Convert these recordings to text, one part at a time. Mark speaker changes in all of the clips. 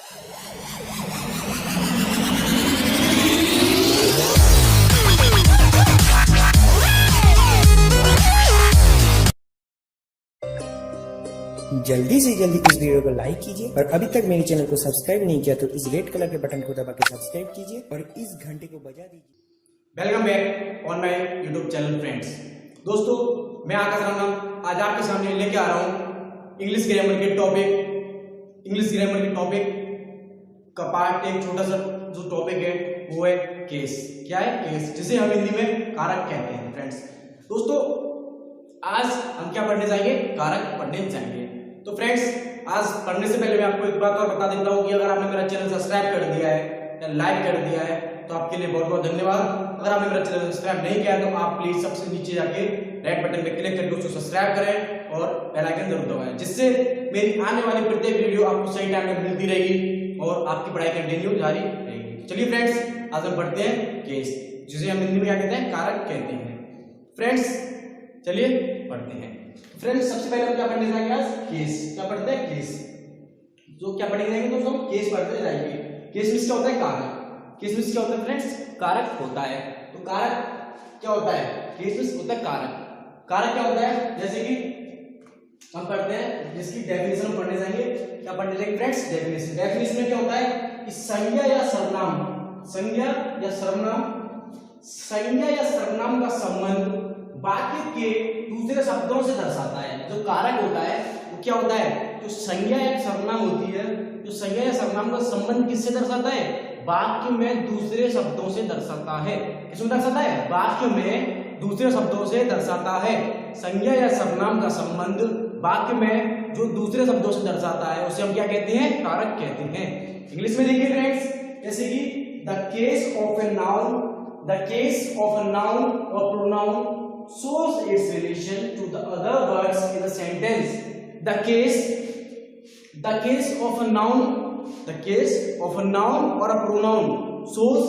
Speaker 1: जल्दी से जल्दी इस वीडियो को लाइक कीजिए और अभी तक मेरे चैनल को सब्सक्राइब नहीं किया तो इस रेड कलर के बटन को दबा के सब्सक्राइब कीजिए और इस घंटे को बजा दीजिए।
Speaker 2: Welcome back on my YouTube channel friends. दोस्तों, मैं आकाश राणा आज आपके सामने लेके आ रहा हूँ इंग्लिश ग्रामर के टॉपिक का पार्ट। एक छोटा सा जो टॉपिक है वो है केस। क्या है? केस, जिसे हम हिंदी में कारक कहते हैं फ्रेंड्स। दोस्तों, आज हम क्या पढ़ने जाएंगे? कारक पढ़ने जाएंगे। तो फ्रेंड्स, आज पढ़ने से पहले मैं आपको एक बात और बता देता हूँ कि अगर आपने मेरा चैनल सब्सक्राइब कर दिया है या लाइक कर दिया है तो आपके लिए बहुत बहुत धन्यवाद। अगर आपने मेरा चैनल सब्सक्राइब नहीं किया है तो आप प्लीज सबसे नीचे जाके रेड बटन पे क्लिक करके उसको सब्सक्राइब करें और बेल आइकन जरूर दबाएं, जिससे मेरी आने वाली प्रत्येक वीडियो आपको सही टाइम पे मिलती रहेगी और आपकी पढ़ाई कंटिन्यू जारी रहेगी। चलिए फ्रेंड्स, आज हम पढ़ते हैं केस, जिसे हम हिंदी में क्या कहते हैं? कारक कहते हैं। फ्रेंड्स, चलिए पढ़ते हैं। फ्रेंड्स, सबसे पहले हम क्या पढ़ने जाएंगे? आज केस। क्या पढ़ते हैं? केस। जो क्या पढ़ने जाएंगे तो हम केस पढ़ते जाएंगे। केस मींस क्या होता है? कारक। केस मींस क्या होता है फ्रेंड्स? कारक होता है। तो कारक क्या होता है? केस मींस होता है कारक। कारक क्या होता है? जैसे कि हम पढ़ते हैं, जिसकी डेफिनेशन हम पढ़ने जाएंगे। क्या पढ़ने जाएंगे फ्रेंड्स? डेफिनेशन। डेफिनेशन में क्या होता है कि संज्ञा या सर्वनाम का संबंध वाक्य के दूसरे शब्दों से दर्शाता है। जो कारक होता है वो क्या होता है? जो संज्ञा या सर्वनाम होती है, जो संज्ञा या सर्वनाम का संबंध किससे दर्शाता है? वाक्य में दूसरे शब्दों से दर्शाता है। किसमें दर्शाता है? वाक्य में दूसरे शब्दों से दर्शाता है। संज्ञा या सर्वनाम का संबंध वाक्य में जो दूसरे शब्दों से दर्शाता है उसे हम क्या कहते हैं? कारक कहते हैं। इंग्लिश में देखिए फ्रेंड्स, जैसे कि the case of a noun और pronoun shows its relation to the other words in the sentence. The case of a noun or a pronoun shows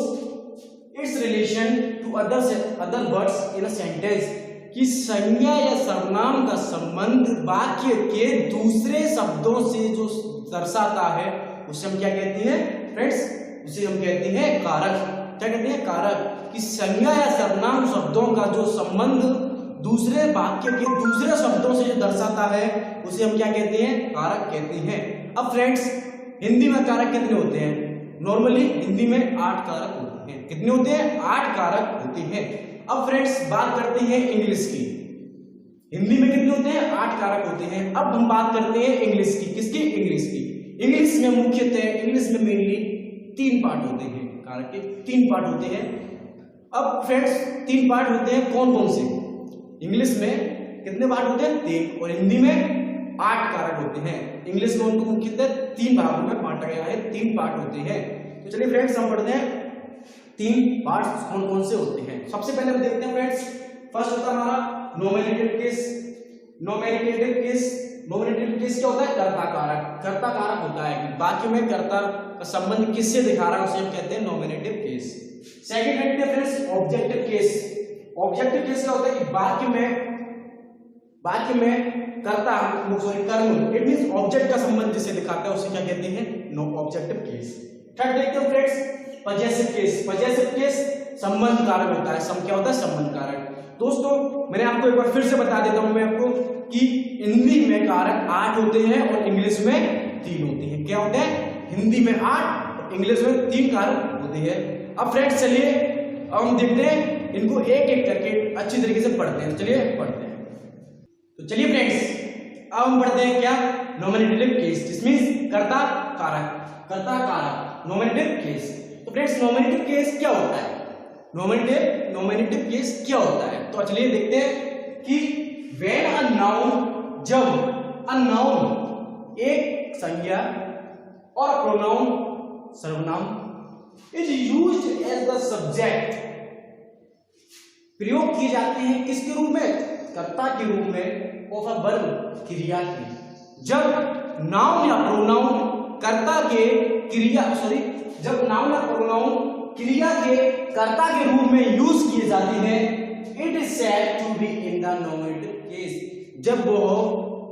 Speaker 2: its relation to other words in a sentence. कि संज्ञा या सर्वनाम का संबंध वाक्य के दूसरे शब्दों से जो दर्शाता है उसे हम क्या कहते हैं फ्रेंड्स? उसे हम कहते हैं कारक। क्या कहते हैं? कारक। कि संज्ञा या सर्वनाम शब्दों का जो संबंध दूसरे वाक्य के दूसरे शब्दों से जो दर्शाता है उसे हम क्या कहते हैं? कारक कहते हैं। अब फ्रेंड्स, हिंदी में कारक कितने होते हैं? नॉर्मली हिंदी में 8 कारक होते हैं। कितने होते हैं? 8 कारक होते हैं। अब फ्रेंड्स, बात करते हैं इंग्लिश की। हिंदी में कितने होते हैं? 8 कारक होते हैं। अब हम बात करते हैं इंग्लिश की। किसकी? इंग्लिश की। इंग्लिश में मुख्यतः इंग्लिश में मेनली 3 पार्ट होते हैं। कारक के 3 पार्ट होते हैं। अब फ्रेंड्स, 3 पार्ट होते हैं। कौन कौन से? इंग्लिश में कितने पार्ट होते हैं? 3। और हिंदी में 8 कारक होते हैं। इंग्लिश में उनको मुख्यतः 3 भागों में बांटा गया है। 3 पार्ट होते हैं। तो चलिए फ्रेंड्स, हम पढ़ते हैं 3 पार्ट्स कौन कौन से होते हैं। सबसे पहले हम देखते हैं फ्रेंड्स, फर्स्ट होता है हमारा नॉमिनेटिव केस। नॉमिनेटिव केस क्या होता है? कर्ता कारक। कर्ता कारक होता है। वाक्य में कर्ता का संबंध किससे दिखा रहा है उसे हम कहते हैं नॉमिनेटिव केस। सेकंड देखते हैं friends, objective case. Objective case क्या होता है कि वाक्य में कर्ता कर्म, इट मींस ऑब्जेक्ट का संबंध जिसे दिखाता है उसे क्या कहते हैं? No objective case. थर्ड देखते हैं friends, possessive case. Possessive case संबंध कारक होता है। क्या होता है? संबंध कारक। दोस्तों, मैंने आपको एक बार फिर से बता देता हूं मैं आपको कि हिंदी में कारक 8 होते हैं और इंग्लिश में 3 होते हैं। क्या होते हैं? हिंदी में 8 और इंग्लिश में 3 कारक होते हैं। अब फ्रेंड्स, चलिए अब हम देखते हैं इनको एक एक करके अच्छी तरीके से पढ़ते हैं। चलिए पढ़ते हैं। तो चलिए फ्रेंड्स, अब हम पढ़ते हैं क्या? नॉमिनेटिव केस, जिसमें कर्ता कारक नॉमिनेटिव केस। तो फ्रेंड्स, नॉमिनेटिव केस क्या होता है? नॉमिनेटिव केस क्या होता है? तो चलिए देखते हैं कि व्हेन अ नाउन, जब अ नाउन एक संज्ञा और प्रोनाउन सर्वनाम is used as the subject, प्रयोग किए जाते हैं किसके रूप में? कर्ता के रूप में ऑफ अ वर्ब, क्रिया के। जब नाउन या प्रोनाउन कर्ता के जब नाउन या प्रोनाउन क्रिया के कर्ता के रूप में यूज किए जाते हैं, it is said to be in the nominative case. जब वो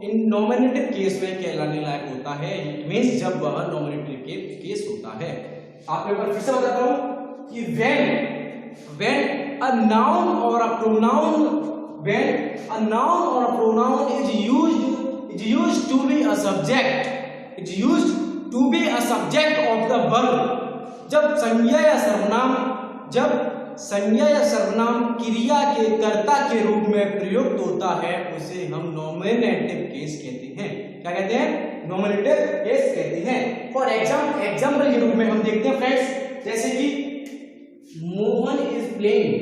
Speaker 2: इन नॉमिनेटिव केस में कहलाने लायक होता है। इट मींस जब वह नॉमिनेटिव केस आप एक बार फिर से बताता हूं कि when a noun or a pronoun when a noun or a pronoun is used to be a subject, is used to be a subject of the verb, जब संज्ञा या सर्वनाम क्रिया के कर्ता के रूप में प्रयुक्त होता है उसे हम नॉमिनेटिव केस कहते हैं। क्या कहते हैं? नॉमिनेटिव केस कहते हैं। फॉर एग्जाम्पल के रूप में हम देखते हैं फ्रेंड्स, जैसे कि मोहन इज प्लेइंग,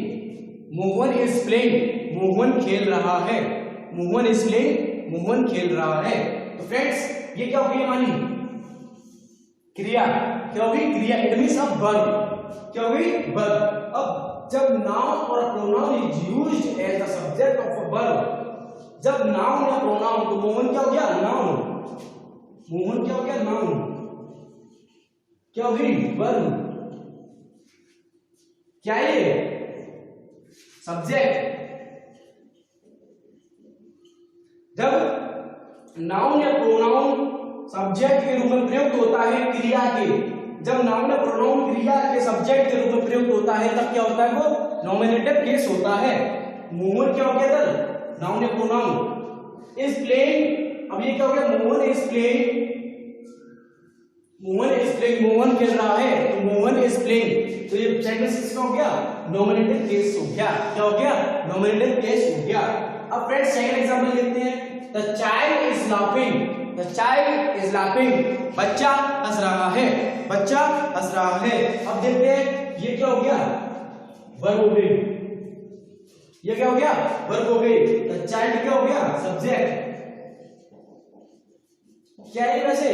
Speaker 2: मोहन खेल रहा है, मोहन इज प्लेइंग, मोहन खेल रहा है। तो फ्रेंड्स ये क्या हो गई हमारी क्रिया, क्या होगी क्रिया, इट मींस अ वर्ब, क्या होगी वर्ब। अब जब नाउन और pronoun is used as the subject of a verb, जब नाउन या प्रोनाउन, तो मोहन क्या हो गया नाउन, मोहन क्या हो गया नाउन, क्या होगी वर्ब, क्या है सब्जेक्ट। जब नाउन या प्रोनाउन सब्जेक्ट के रूप में प्रयुक्त होता है क्रिया के, जब नाउन या प्रोनाउन क्रिया के सब्जेक्ट के रूप में प्रयुक्त होता है तब क्या होता है वो नॉमिनेटिव केस होता है। मोहन क्या हो गया इधर नाउन या प्रोनाउन, इज प्लेइंग, अब ये क्या हो गया मोहन इज प्लेइंग, मोहन खेल रहा है, तो मोहन इज प्लेइंग, तो ये सेंटेंस किसका हो गया नॉमिनेटिव केस हो गया, क्या हो गया नॉमिनेटिव केस हो गया। अब फ्रेंड्स सेकंड एग्जांपल देखते हैं, the child is laughing, the child is laughing, बच्चा हंस रहा है, बच्चा हंस रहा है। अब देखते हैं ये क्या हो गया वर्ब हो गई, ये क्या हो गया वर्ब हो गई। द चाइल्ड क्या हो गया सब्जेक्ट, क्या है वैसे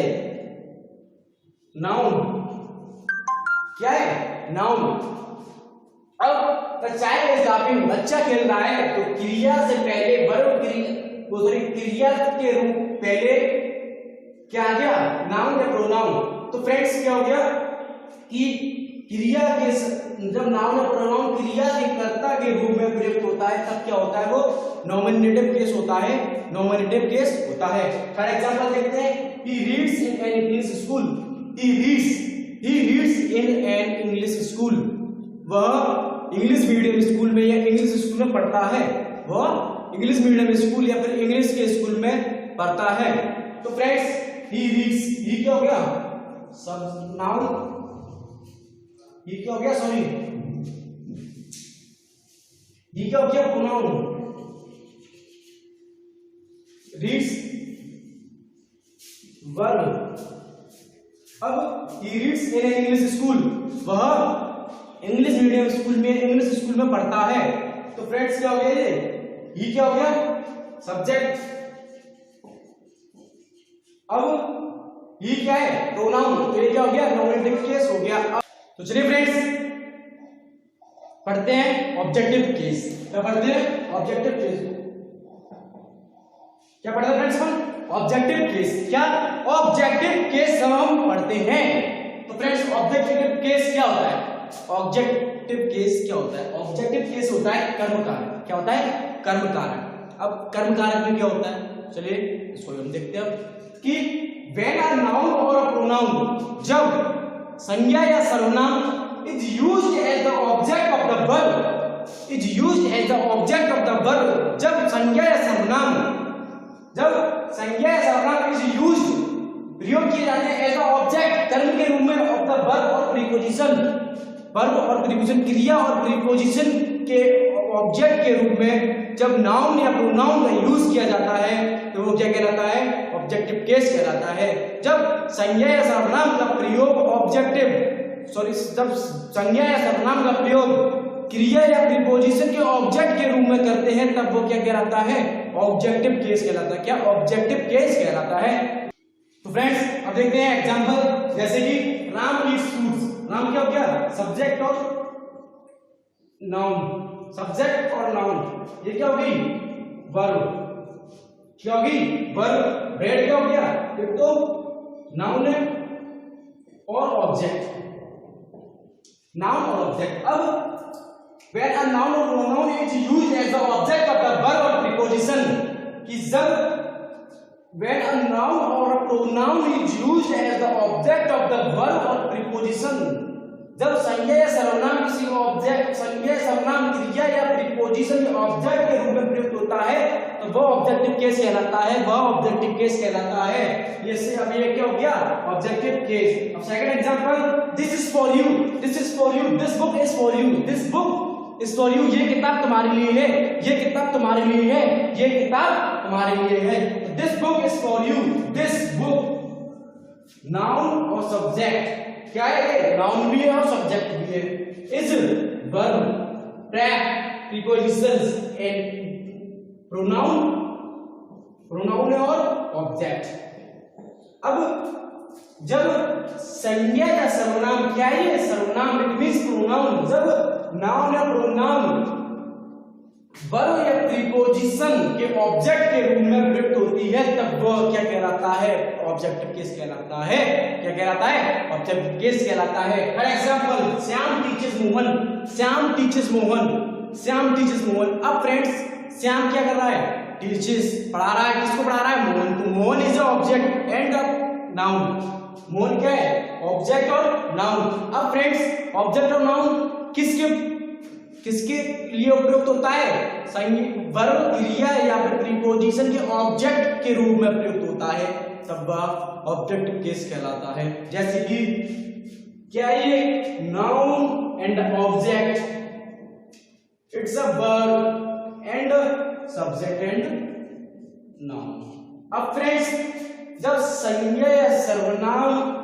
Speaker 2: नाउन, क्या है नाउन। अब द चाइल्ड इज लाफिंग, बच्चा खेल रहा है, तो क्रिया से पहले वर्ब क्रिया के रूप पहले क्या आ गया नाउन या प्रोनाउन। तो फ्रेंड्स क्या हो गया कि क्रिया के जब नाउन या प्रोनाउन क्रिया के कर्ता के रूप में प्रयुक्त होता है तब क्या होता है वो नॉमिनेटिव केस होता है, नॉमिनेटिव केस होता है। फॉर एग्जांपल देखते हैं, he reads in an English school, he reads in an English school, वह इंग्लिश मीडियम स्कूल में या इंग्लिश स्कूल में पढ़ता है, वह इंग्लिश मीडियम स्कूल या फिर इंग्लिश के स्कूल में पढ़ता है। तो फ्रेंड्स he reads, ये क्या हो गया सब नाउन, ये क्या हो गया सॉरी ये क्या हो गया प्रोनाउन, रीड्स वर्ब। अब he reads in an English school, वह इंग्लिश मीडियम स्कूल में इंग्लिश स्कूल में पढ़ता है। तो फ्रेंड्स क्या हो गया ये क्या हो गया सब्जेक्ट। अब ये क्या है प्रोनाउन, तो ये क्या हो गया नॉमिनेटिव केस हो गया। तो चलिए फ्रेंड्स पढ़ते हैं ऑब्जेक्टिव केस। क्या पढ़ते हैं ऑब्जेक्टिव केस, क्या पढ़ते हैं फ्रेंड्स हम ऑब्जेक्टिव केस। क्या ऑब्जेक्टिव केस हम पढ़ते हैं। तो फ्रेंड्स ऑब्जेक्टिव केस क्या होता है, ऑब्जेक्टिव केस क्या होता है, ऑब्जेक्टिव केस होता है कर्म कारक। क्या होता है कर्म कारक। अब कर्म कारक में क्या होता है चलिए इसको हम देखते हैं कि when a noun or a pronoun, जब संज्ञा या सर्वनाम is used as the object of the verb, is used as the object of the verb, जब संज्ञा या सर्वनाम is used प्रयोग किए जाते हैं एज अ ऑब्जेक्ट कर्म के रूप में ऑफ द वर्ब और प्रीपोजिशन, वर्ब और प्रीपोजिशन क्रिया और प्रीपोजिशन के ऑब्जेक्ट के रूप में जब नाउन या प्रोनाउन का यूज किया जाता है तो वो क्या कहलाता है ऑब्जेक्टिव केस कहलाता है। जब संज्ञा या सर्वनाम का प्रयोग जब संज्ञा या सर्वनाम का प्रयोग क्रिया या प्रीपोजिशन के ऑब्जेक्ट के रूप में करते हैं तब वो क्या कहलाता है ऑब्जेक्टिव केस कहलाता है। क्या ऑब्जेक्टिव केस कहलाता है। तो फ्रेंड्स अब देखते हैं एग्जांपल, जैसे कि राम ईट्स फ्रूट्स, राम क्या हो गया सब्जेक्ट और नाउन, सब्जेक्ट और नाउन, ये क्या होगी वर्ब, क्या होगी वर्ब। ब्रेड क्या हो गया एक तो नाउन है और ऑब्जेक्ट, नाउन और ऑब्जेक्ट। अब when a noun or pronoun is used as the object of the verb or preposition, कि जब when a noun or a pronoun is used as the object of the verb or preposition, जब संज्ञा या सर्वनाम किसी object, संज्ञा सर्वनाम क्रिया या प्रीपोजिशन के ऑब्जेक्ट के रूप में प्रयुक्त होता है तो वह ऑब्जेक्टिव केस कहलाता है, वह ऑब्जेक्टिव केस कहलाता है। ये अब ये क्या हो गया, ऑब्जेक्टिव केस। अब second example, this is for you, this is for you, this book is for you, this book is for you, ये किताब तुम्हारे लिए है, ये किताब तुम्हारे लिए है, ये किताब तुम्हारे लिए है। This book is for you, this book, noun और सब्जेक्ट, क्या है, नाउन भी है और सब्जेक्ट भी है। Is verb, prep, prepositions and pronoun, pronoun है और ऑब्जेक्ट। अब जब संज्ञा या सर्वनाम, क्या है सर्वनाम, इट मींस प्रोनाउन, जब नाउन या प्रोनाउन वर्ब या प्रीपोजिशन के ऑब्जेक्ट के रूप में प्रयुक्त होती है तब वह क्या कहलाता है, ऑब्जेक्टिव केस कहलाता है। क्या कहलाता है, ऑब्जेक्टिव केस कहलाता है। For example, Shyam teachers Mohan, Shyam teachers Mohan, Shyam teachers Mohan. अब फ्रेंड्स, श्याम क्या कर रहा है, टीचर्स पढ़ा रहा है, किसको पढ़ा रहा है, मोहन को। Mohan is object and noun, Mohan क्या है, ऑब्जेक्ट और नाउन। अब फ्रेंड्स, ऑब्जेक्ट और नाउन किसके लिए उपयुक्त होता है, वर्ब, क्रिया या प्रीपोजिशन के ऑब्जेक्ट के रूप में प्रयुक्त होता है तब वह ऑब्जेक्टिव केस कहलाता है। जैसे कि क्या ये noun and object, it's a verb and subject and noun. अब फ्रेंड्स, जब संज्ञा या सर्वनाम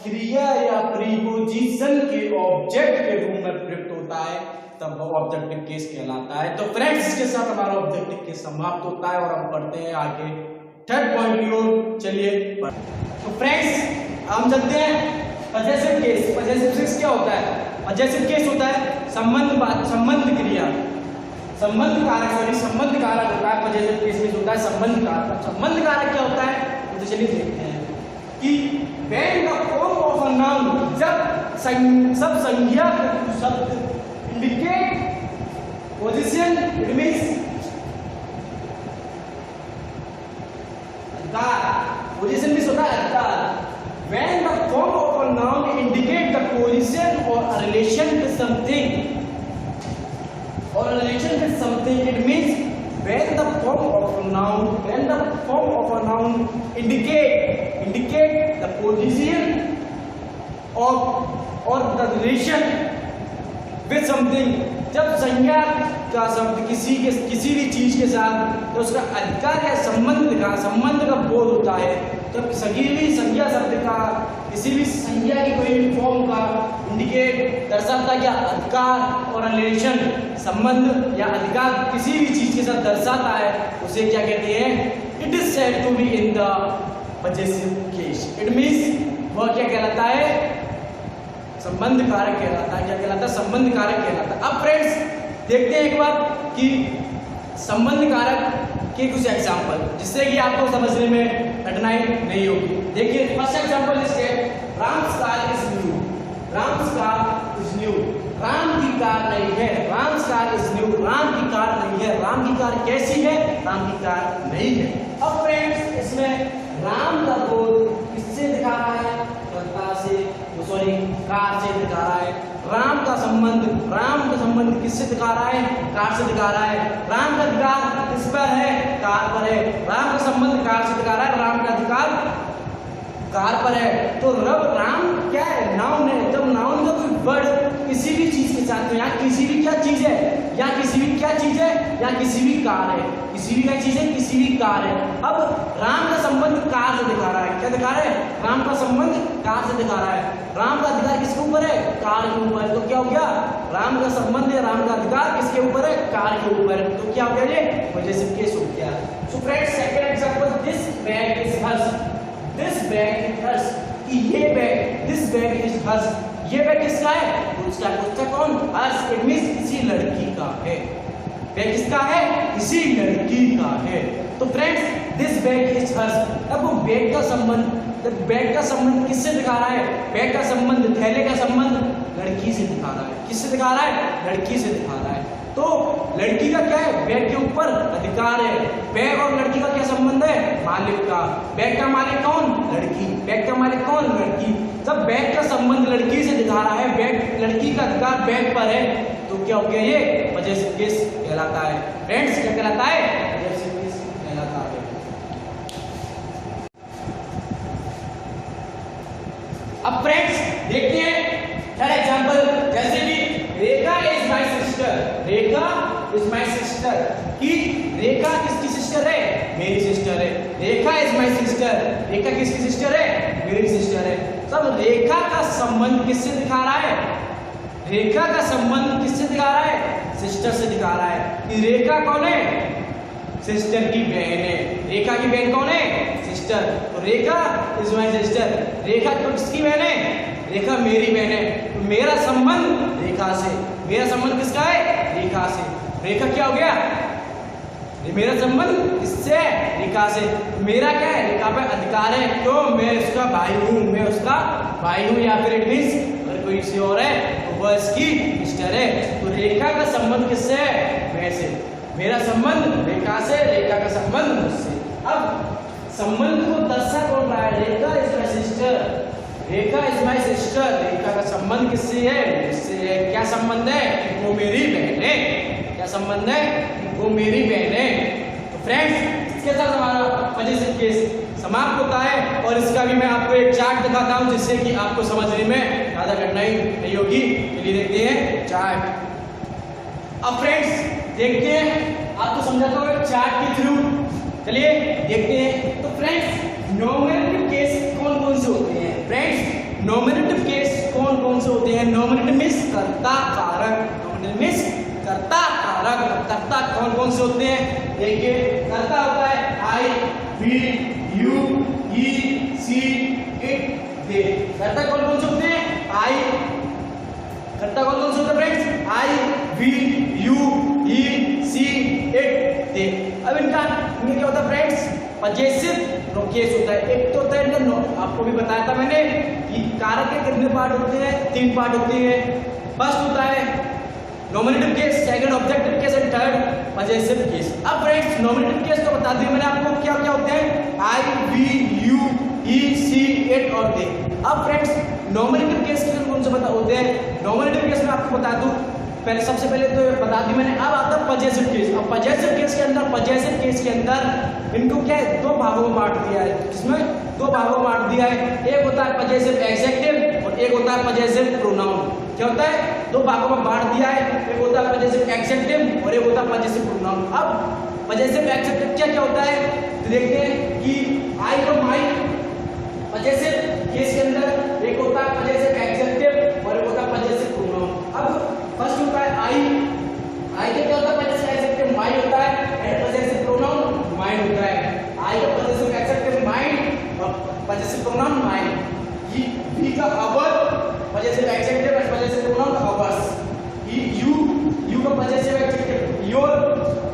Speaker 2: क्रिया या प्रीपोजिशन के ऑब्जेक्ट के रूप में प्रयुक्त होता है तब वो ऑब्जेक्टिव केस कहलाता है। तो फ्रेंड्स, इसके साथ हमारा ऑब्जेक्टिव केस समाप्त होता है और हम पढ़ते हैं आगे थर्ड पॉइंट की ओर। चलिए तो फ्रेंड्स, हम चलते हैं पजेसिव केस। पजेसिव केस क्या होता है, पजेसिव केस होता है संबंध क्रिया, संबंध कारक, सॉरी संबंध कारक होता है। पजेसिव केस में होता है संबंध कारक। संबंध कारक क्या होता है, तो चलिए देखते हैं कि when the form of a noun, जब सब संज्ञा शब्द indicate position, it means अधिकार, position means होता है अधिकार। when the form of a noun indicate the position or a relation with something, or a relation with something, it means when the form of a noun, when the form of a noun indicate the position or the relation with something, जब संज्ञा का शब्द किसी भी चीज के साथ तो उसका अधिकार या संबंध का बोध होता है। जब किसी भी संज्ञा शब्द का किसी भी संज्ञा की कोई भी फॉर्म का इंडिकेट दर्शाता क्या, अधिकार और रिलेशन, संबंध या अधिकार किसी भी चीज के साथ दर्शाता है, उसे क्या कहते हैं, it is said to be in the possessive case. It means वह क्या कहलाता है, संबंध कारक कहलाता है। क्या कहलाता है, संबंध कारक कहलाता है। अब फ्रेंड्स देखते हैं एक बार कि संबंध कारक के कुछ एग्जांपल, जिससे कि आपको समझने में कठिनाई नहीं होगी। देखिए first example is Ram's car is new, Ram's car is new, Ram की कार नहीं है, Ram's car is new, Ram की कार नहीं है। राम की कार कैसी है, राम की कार नहीं है। अब फ्रेंड्स इसमें राम का बोध किससे दिखा रहा है, कर्ता से, सॉरी कार से दिखा रहा है। राम का संबंध किससे दिखा रहा है, कार से दिखा रहा है। राम का अधिकार किस पर है, कार पर है। राम का संबंध कार से दिखा रहा है, राम का अधिकार कार पर है। तो राम क्या है, नाउन है। जब नाउन का कोई वर्ड किसी भी चीज के साथ, यहाँ किसी भी क्या चीज है, या किसी भी क्या चीज है, या किसी भी कार है, किसी भी क्या चीज है, किसी भी कार है। अब राम का संबंध कार से दिखा रहा है, क्या दिखा रहा है, राम का संबंध कार से दिखा रहा है। राम का अधिकार किसके ऊपर है, कार के ऊपर है। तो क्या हो गया, राम का संबंध है, राम का अधिकार किसके ऊपर है, कार के ऊपर है। तो क्या हो गया, ये पजेसिव केस हो गया। So friends second example, this bag is hers, this bag is hers, कि ये bag, this bag is hers, ये बैग किसका है, उसका कौन, हर्स। इट मींस किसी लड़की का है। बैग किसका है, किसी लड़की का है। तो friends this bag is hers, अब वो बैग का संबंध किससे दिखा रहा है, बैग का संबंध, थैले का संबंध लड़की से दिखा रहा है। किससे दिखा रहा है, लड़की से दिखा रहा है। तो लड़की का क्या है, बैग के ऊपर अधिकार है। बैग और लड़की का क्या संबंध है, मालिक का। बैग का मालिक कौन, लड़की। बैग का मालिक कौन, लड़की। जब बैग का संबंध लड़की से दिखा रहा है, बैग लड़की का अधिकार बैग पर है, तो क्या हो गया, ये पजेसिव केस कहलाता है। फ्रेंड्स क्या कहलाता है, पजेसिव केस कहलाता है। अब फ्रेंड्स देखते हैं फॉर एग्जांपल, जैसे कि Rekha is my sister, Rekha is my sister, कि रेखा किसकी सिस्टर है, मेरी सिस्टर है। Rekha is my sister, Rekha किसकी सिस्टर है, मेरी सिस्टर है। तब रेखा का संबंध किससे दिखा रहा है, रेखा का संबंध किससे दिखा रहा है, सिस्टर से दिखा रहा है। कि रेखा कौन है, सिस्टर की बहन है। रेखा की बहन कौन है, सिस्टर। तो रेखा इज माय सिस्टर, रेखा किसकी बहन है, रेखा मेरी बहन है। तो मेरा संबंध रेखा से, मेरा संबंध किसका है, रेखा से। रेखा क्या हो गया, मेरा संबंध किससे, रेखा से। मेरा क्या है, रेखा पे अधिकार है, क्यों, मैं उसका भाई हूँ, मैं उसका भाई हूँ। या फिर इट मींस अगर कोई किसी और है तो वह इसकी सिस्टर है। तो रेखा का संबंध किससे है, मैं से। मेरा संबंध रेखा से, रेखा का संबंध मुझसे। अब संबंध को दर्शा कौन रहा है, Rekha is my sister, Rekha is my sister. Rekha का संबंध किससे है, मुझसे है। क्या संबंध है, वो मेरी बहन है। क्या संबंध है, वो मेरी बहन है। तो फ्रेंड्स इसके साथ हमारा पजेसिव केस समाप्त होता है। और इसका भी मैं आपको एक चार्ट दिखाता हूं, जिससे कि आपको समझने में ज्यादा कठिनाई नहीं होगी। चलिए देखते हैं चार्ट। अब फ्रेंड्स देखते हैं, आपको समझाता हूँ चार्ट के थ्रू। चलिए देखते हैं। तो फ्रेंड्स नॉमिनेटिव केस कौन कौन से होते हैं, फ्रेंड्स नॉमिनेटिव केस कौन कौन से होते हैं। नॉमिनेटिव मींस कर्ता कारक, नॉमिनेटिव मींस कर्ता कारक। कर्ता कौन कौन से होते हैं, देखिए कर्ता होता है I, we, you, he, she, it, they. कर्ता कौन कौन से होते हैं, आई, कर्ता कौन कौन से होते हैं friends, I, we, you, he, she, it, they. अब इनका इनमें क्या होता है फ्रेंड्स, पजेसिव केस होता है। एक तो होता है, आपको भी बताया था मैंने कि कारक के कितने पार्ट होते हैं, 3 पार्ट होते हैं। फर्स्ट होता है nominative case, second objective case and third possessive case. अब फ्रेंड्स नॉमिनेटिव केस तो बता दिया मैंने आपको क्या क्या होते हैं, I, we, you, he, she, it और दे। अब फ्रेंड्स नॉमिनेटिव केस के कौन से होते हैं, नॉमिनेटिव केस में आपको बता दूं, पहले सबसे पहले तो बता दी मैंने। अब आता है पजेसिव केस। अब पजेसिव केस के अंदर इनको क्या है, 2 भागों में बांट दिया है। इसमें 2 भागों में बांट दिया है। एक होता है पजेसिव एडजेक्टिव और एक होता है पजेसिव प्रोनाउन। क्या होता है, 2 भागों में बांट दिया है। एक होता है पजेसिव एडजेक्टिव और एक होता है पजेसिव प्रोनाउन। अब पजेसिव एडजेक्टिव क्या क्या होता है, तो देखते हैं कि आई और माई पजेसिव केस के अंदर एक होता है पजेसिव एडजेक्टिव और एक होता है पजेसिव प्रोनाउन। अब फर्स्ट होता है आई, आई का क्या होता है पजेसिव एडजेक्टिव माई होता है, एंड पजेसिव प्रोनाउन माइंड होता है। आई का पजेसिव एडजेक्टिव माइंड और पजेसिव प्रोनाउन माइंड। वी का our, possessive adjective and possessive pronoun ours. You का possessive adjective your,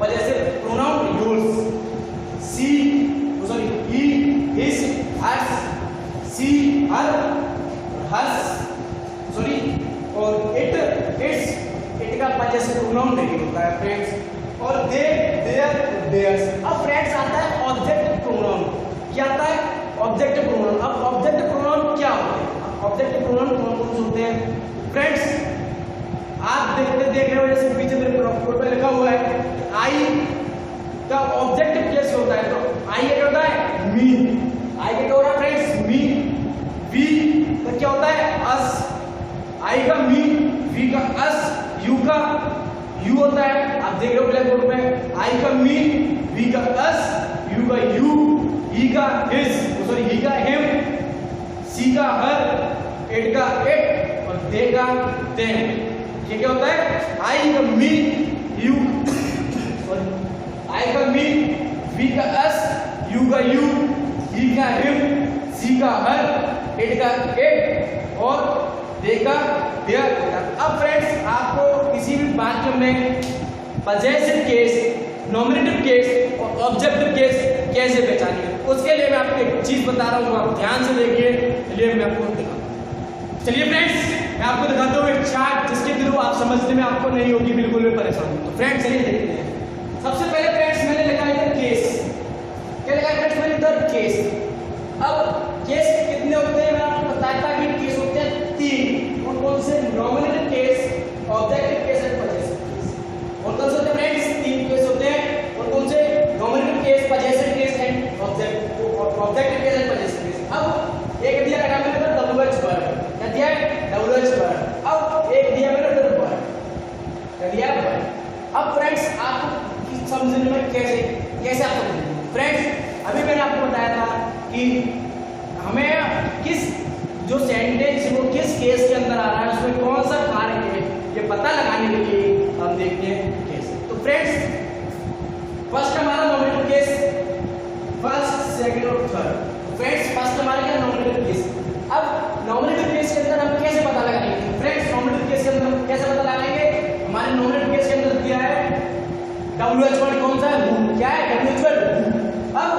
Speaker 2: possessive pronoun yours. He, his, hers, she, her, hers, और it, its, it का possessive pronoun नहीं होता है friends. और they, their, theirs. अब friends आता है ऑब्जेक्टिव प्रोनाउन। क्या आता है, ऑब्जेक्टिव प्रोनाउन। अब ऑब्जेक्टिव प्रोनाउन क्या होते हैं, ऑब्जेक्टिव प्रोनाउन कौन कौन से होते हैं फ्रेंड्स, आप देख रहे हो जैसे पीछे मेरे बोर्ड पे लिखा हुआ है आई का ऑब्जेक्टिव केस होता है। तो आई क्या होता है, मी। आई का क्या होता है फ्रेंड्स, मी। वी का क्या होता है, अस। आई का मी, वी का अस, यू का यू होता है। आप देख रहे हो ब्लैक बोर्ड पे, आई का मी, वी का अस, यू का यू, ही का हिज, ही का हिम, सी का हर, इट का इट और दे का देम। ये क्या होता है, आई का मी, यू, आई का मी, वी का अस, यू का यू, ही का हिम, सी का हर, इट का इट और दे का देयर। अब फ्रेंड्स आपको किसी भी वाक्य में पजेसिव केस, नॉमिनेटिव केस और ऑब्जेक्टिव केस कैसे पहचानेंगे, उसके लिए मैं आपको एक चीज बता रहा हूँ, आप ध्यान से देखिए। चलिए मैं आपको दिखाऊं। चलिए फ्रेंड्स मैं आपको दिखाता हूँ एक चार्ट जिसके थ्रू आप समझने में आपको नहीं होगी बिल्कुल भी परेशानी। तो फ्रेंड्स चलिए देखते हैं। सबसे पहले फ्रेंड्स मैंने लिखा है इधर केस। क्या लिखा है फ्रेंड्स मैंने इधर केस। अब केस कितने होते हैं मैं आपको बताता कि केस होते हैं 3। और कौन से? Nominative case, objective case and possessive case. और कौन से होते हैं फ्रेंड्स? 3 केस होते हैं। और कौन से? Nominative case, possessive case and objective case and possessive case. अब एक दिया लगा मैंने इधर WH वर्ब। क्या दिया है? WH verb. अब एक दिया मैंने इधर वर्ब। क्या दिया है? वर्ब। अब फ्रेंड्स आपको समझने में कैसे आप समझेंगे? फ्रेंड्स अभी मैंने आपको बताया था कि हमें किस जो सेंटेंस है वो किस केस के अंदर आ रहा है, उसमें कौन सा कार्य है, ये पता लगाने के लिए हम देखते हैं केस। तो फ्रेंड्स फर्स्ट हमारा नॉमिनेटिव केस, फर्स्ट, सेकंड और थर्ड। फ्रेंड्स फर्स्ट हमारा क्या? Nominative case. अब नॉमिनेटिव केस के अंदर हम कैसे पता लगाएंगे? फ्रेंड्स नॉमिनेटिव केस के अंदर हम कैसे पता लगाएंगे? हमारे नॉमिनेटिव केस के अंदर दिया है WH वर्ड। कौन सा है? हु। क्या है? WH word. अब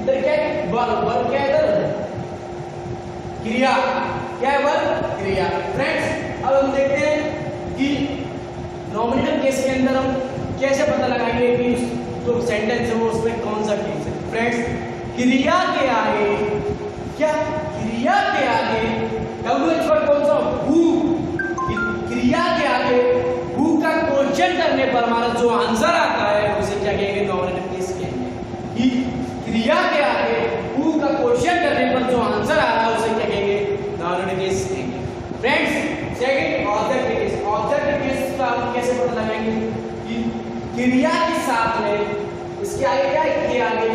Speaker 2: इधर क्या है? वर्ब। वर्ब क्या है? इधर क्रिया। क्या है? वर्ब क्रिया। फ्रेंड्स अब हम देखते हैं कि नॉमिनेटिव केस के अंदर हम कैसे पता लगाएंगे कि जो सेंटेंस है वो उसमें कौन सा केस है। फ्रेंड्स क्रिया के आगे क्या? क्रिया के आगे WH वर्ड कौन सा? हु। क्रिया के आगे हु का क्वेश्चन करने पर हमारा जो आंसर आता है उसे क्या कहेंगे? नॉमिनेटिव केस कहेंगे। कि क्रिया के आगे हु का क्वेश्चन करने पर जो आंसर आ रहा है उसे क्या कहेंगे? नॉमिनेटिव केस कहेंगे। Friends second objective case. Objective case का हम कैसे पता लगाएंगे? कि क्रिया के साथ में इसके आगे क्या है? के आगे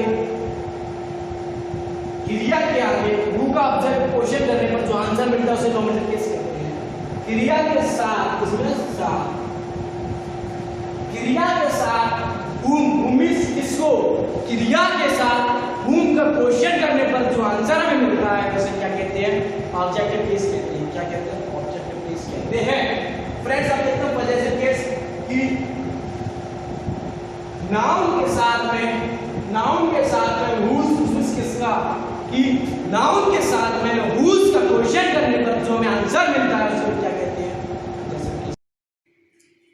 Speaker 2: क्रिया के आगे हु का ऑब्जेक्ट क्वेश्चन करने पर जो आंसर मिलता है उसे नॉमिनेटिव केस कहते हैं। क्रिया के साथ, इसमें साथ, क्रिया के साथ whom is किसको? क्रिया के साथ whom का क्वेश्चन करने पर जो आंसर हमें मिल रहा है उसे क्या कहते हैं? ऑब्जेक्टिव केस कहते हैं। क्या कहते हैं? ऑब्जेक्टिव केस कहते हैं। फ्रेंड्स अब देखते हैं पजेसिव केस कि नाउन के साथ में whose किसका? कि नाउन के साथ में whose का क्वेश्चन करने पर जो हमें आंसर मिलता है उसे क्या कहते हैं?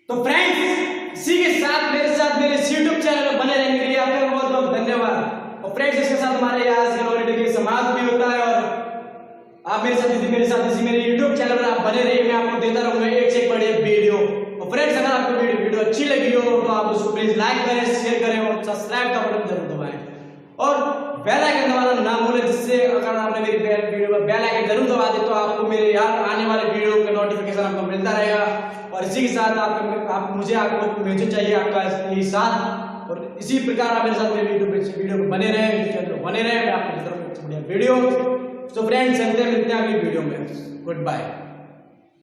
Speaker 2: तो फ्रेंड्स इसी के साथ मेरे इस YouTube चैनल पर बने रहने के लिए आपका बहुत बहुत धन्यवाद। और फ्रेंड्स इसके साथ हमारे यहाँ से नॉमिनेटिव केस समाप्त भी होता है और आप मेरे साथ इसी मेरे YouTube चैनल पर आप बने रहिए। मैं आपको देता रहूंगा एक से एक बड़े वीडियो। और फ्रेंड्स अगर आपको वीडियो अच्छी लगी हो तो आप उसको प्लीज लाइक करें, शेयर करें और सब्सक्राइब का बटन जरूर दबाएं और बेल आइकन दबाना ना भूलें, जिससे अगर आपने मेरी वीडियो पर बेल आइकन जरूर दबा दे तो आपको मेरे यहाँ आने वाले वीडियो का नोटिफिकेशन आपको मिलता रहेगा। और इसी के साथ आपको मुझे चाहिए आपका यही साथ। और इसी प्रकार आप मेरे साथ मेरे वीडियो पर बने रहे मैं आपको वीडियो। तो फ्रेंड्स चलते मिलते हैं अगली वीडियो में। Good bye.